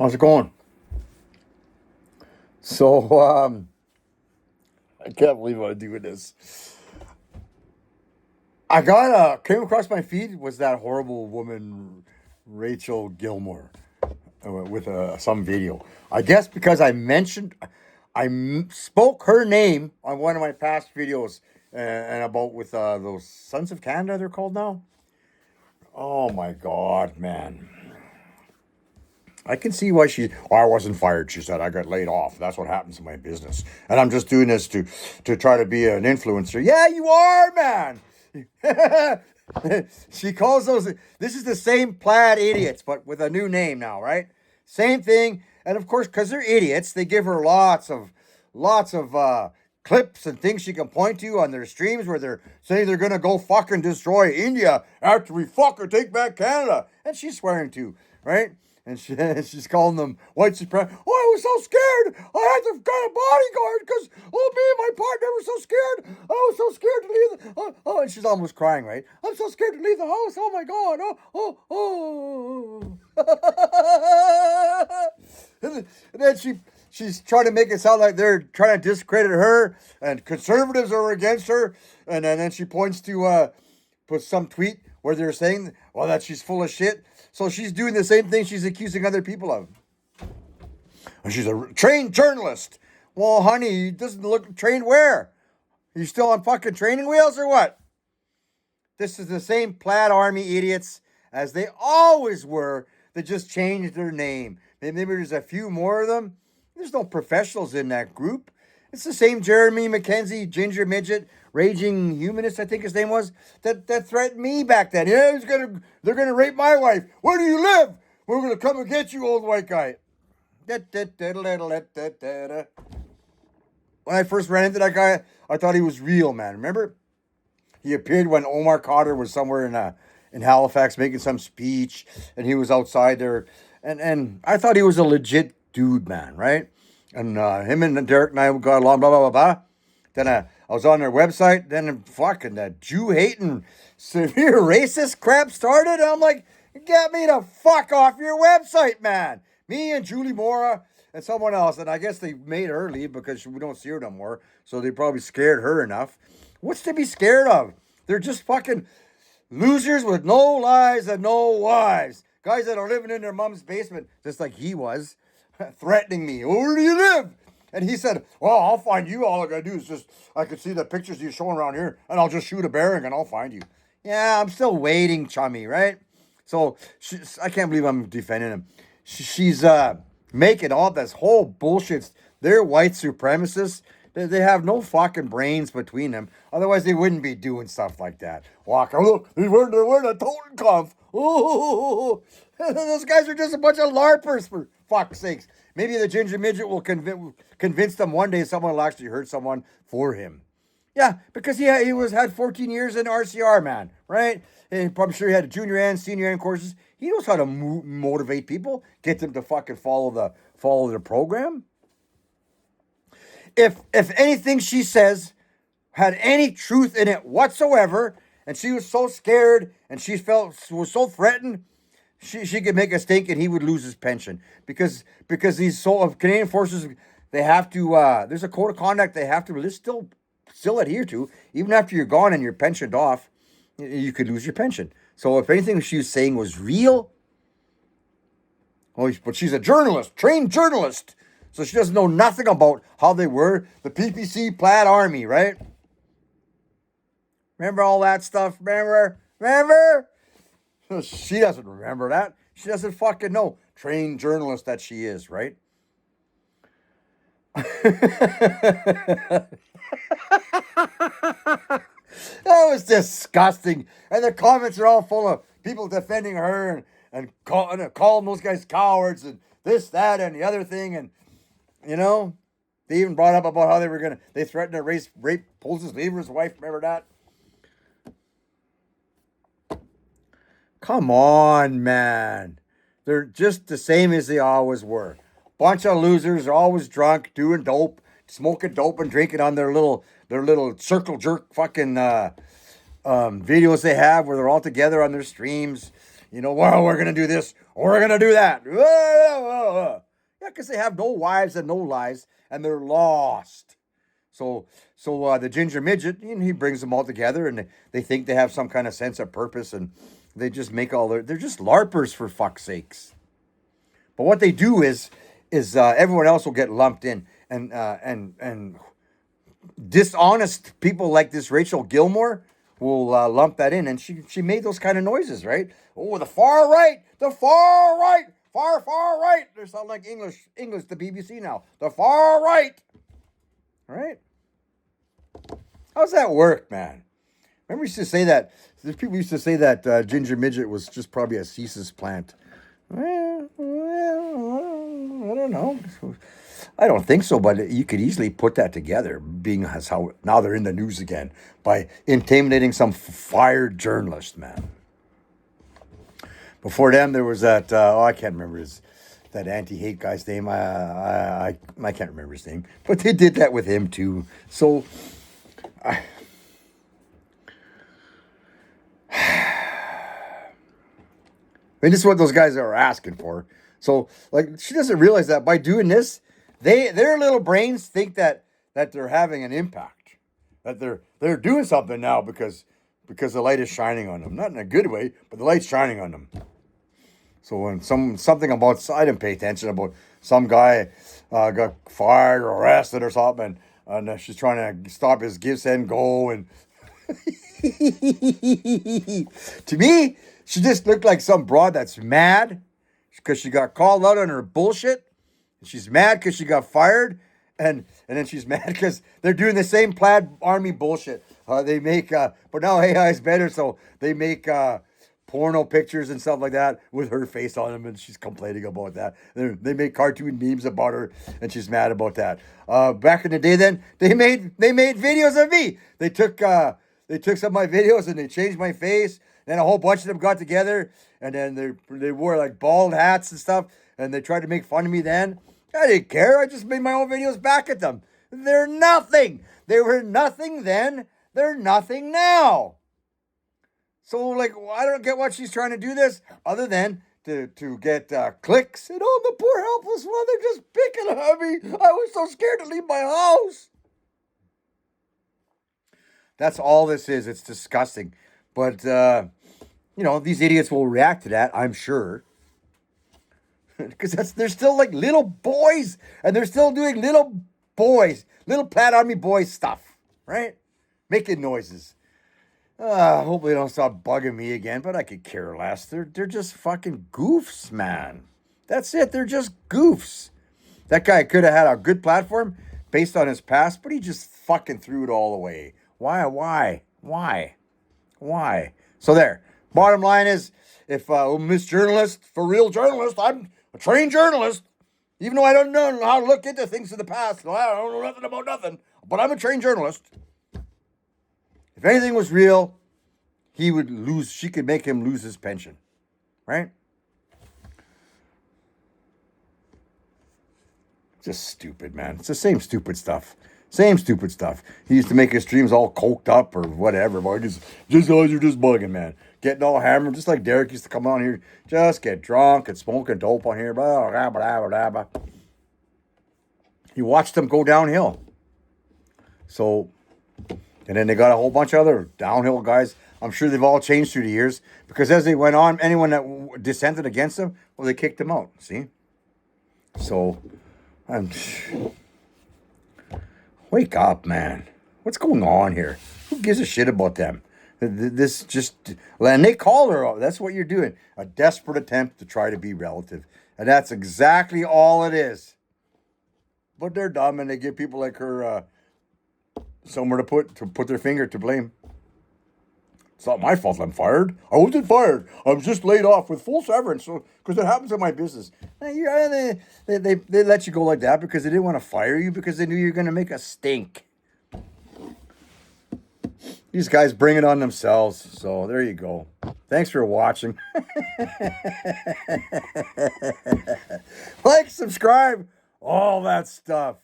How's it going? So, I can't believe I'm doing this. I came across my feed was that horrible woman, Rachel Gilmore, with some video. I guess because spoke her name on one of my past videos and about with those Sons of Canada, they're called now. Oh my God, man. I can see why I wasn't fired. She said, I got laid off. That's what happens in my business. And I'm just doing this to try to be an influencer. Yeah, you are, man. She calls this is the same plaid idiots, but with a new name now, right? Same thing. And of course, because they're idiots, they give her lots of clips and things she can point to on their streams where they're saying they're going to go fucking destroy India after we fucking take back Canada. And she's swearing too, right? And she's calling them white supremacists. Oh, I was so scared. I had to get a bodyguard because, me and my partner were so scared. I was so scared to leave. And she's almost crying, right? I'm so scared to leave the house. Oh, my God. And then she's trying to make it sound like they're trying to discredit her and conservatives are against her. And then she points to put some tweet where they're saying, well, that she's full of shit. So she's doing the same thing she's accusing other people of. And she's a trained journalist. Well, honey, he doesn't look trained where? You still on fucking training wheels or what? This is the same plaid army idiots as they always were. They just changed their name. Maybe there's a few more of them. There's no professionals in that group. It's the same Jeremy McKenzie, ginger midget, raging humanist, I think his name was, that threatened me back then. Yeah, they're gonna rape my wife. Where do you live? We're gonna come and get you, old white guy. When I first ran into that guy, I thought he was real, man. Remember? He appeared when Omar Carter was somewhere in Halifax making some speech, and he was outside there, and I thought he was a legit dude, man, right? And him and Derek and I got along, blah, blah, blah, blah. Then I was on their website. Then fucking that Jew-hating, severe racist crap started. And I'm like, get me the fuck off your website, man. Me and Julie Mora and someone else. And I guess they made her leave because we don't see her no more. So they probably scared her enough. What's to be scared of? They're just fucking losers with no lives and no wives. Guys that are living in their mom's basement, just like he was. Threatening me. Where do you live? And he said, well, I'll find you. All I gotta do is I could see the pictures you're showing around here, and I'll just shoot a bearing and I'll find you. Yeah, I'm still waiting, chummy, right? So I can't believe I'm defending him. She's making all this whole bullshit. They're white supremacists. They have no fucking brains between them. Otherwise, they wouldn't be doing stuff like that. Walk, look, they're wearing a Totenkopf. Oh, those guys are just a bunch of LARPers, for fuck's sakes. Maybe the ginger midget will convince them one day someone will actually hurt someone for him. Yeah, because he had 14 years in RCR, man, right? And I'm sure he had junior and senior and courses. He knows how to motivate people, get them to fucking follow the program. If anything she says had any truth in it whatsoever, and she was so scared and was so threatened, she could make a stink and he would lose his pension because these of Canadian forces, they have to there's a code of conduct they have to still adhere to. Even after you're gone and you're pensioned off, you could lose your pension. So if anything she was saying was real, but she's a journalist, trained journalist, so she doesn't know nothing about how they were. The PPC plaid army, right? Remember all that stuff? Remember? She doesn't remember that. She doesn't fucking know. Trained journalist that she is, right? That was disgusting. And the comments are all full of people defending her and calling those guys cowards and this, that, and the other thing. And, they even brought up about how they threatened to rape Pulse's Lever's wife. Remember that? Come on, man. They're just the same as they always were. Bunch of losers, are always drunk, doing dope, smoking dope and drinking on their little circle jerk fucking videos they have where they're all together on their streams. well, we're going to do this or we're going to do that. Yeah, because they have no wives and no lives and they're lost. So the ginger midget, he brings them all together and they think they have some kind of sense of purpose and they just make they're just LARPers for fuck's sakes. But what they do is everyone else will get lumped in and dishonest people like this Rachel Gilmore will lump that in, and she made those kind of noises, right? Oh, the far right, far right. They sound like English, the BBC now. The far right, all right? How's that work, man? Remember, used to say that. There's people used to say that ginger midget was just probably a CSIS plant. Well, I don't know. I don't think so, but you could easily put that together, being as how now they're in the news again by intimidating some fired journalist, man. Before them, there was that, I can't remember that anti-hate guy's name. I can't remember his name, but they did that with him too. So, I mean, this is what those guys are asking for. So, like, she doesn't realize that by doing this, their little brains think that they're having an impact, that they're doing something now because the light is shining on them, not in a good way, but the light's shining on them. So when something about, I didn't pay attention about some guy got fired or arrested or something, and she's trying to stop his give send go, and to me, she just looked like some broad that's mad because she got called out on her bullshit. She's mad because she got fired, and then she's mad because they're doing the same plaid army bullshit. They make, but now AI is better, so they make porno pictures and stuff like that with her face on them, and she's complaining about that. They make cartoon memes about her, and she's mad about that. Back in the day, then they made videos of me. They took some of my videos and they changed my face. Then a whole bunch of them got together, and then they wore like bald hats and stuff, and they tried to make fun of me then. I didn't care. I just made my own videos back at them. They're nothing. They were nothing then. They're nothing now. So, like, I don't get what she's trying to do this, other than to get clicks. And, oh, the poor helpless one, they're just picking on me. I was so scared to leave my house. That's all this is. It's disgusting. But, these idiots will react to that, I'm sure. Because they're still like little boys, and they're still doing little Plaid Army boys stuff, right? Making noises. Hopefully they don't stop bugging me again, but I could care less. They're just fucking goofs, man. That's it. They're just goofs. That guy could have had a good platform based on his past, but he just fucking threw it all away. Why? So there. Bottom line is, if Miss Journalist, for real journalist, I'm a trained journalist, even though I don't know how to look into things in the past. I don't know nothing about nothing, but I'm a trained journalist. If anything was real, he would lose. She could make him lose his pension, right? Just stupid, man. It's the same stupid stuff. He used to make his streams all coked up or whatever. But just you're just bugging, man. Getting all hammered, just like Derek used to come on here, just get drunk and smoking dope on here. Blah, blah, blah, blah, blah. You watched them go downhill. So, and then they got a whole bunch of other downhill guys. I'm sure they've all changed through the years because as they went on, anyone that dissented against them, well, they kicked them out. See? So, wake up, man. What's going on here? Who gives a shit about them? This just, and they call her, that's what you're doing. A desperate attempt to try to be relative. And that's exactly all it is. But they're dumb and they give people like her somewhere to put their finger to blame. It's not my fault I'm fired. I wasn't fired. I was just laid off with full severance because it happens in my business. They let you go like that because they didn't want to fire you because they knew you were going to make a stink. These guys bring it on themselves. So there you go. Thanks for watching. Like, subscribe, all that stuff.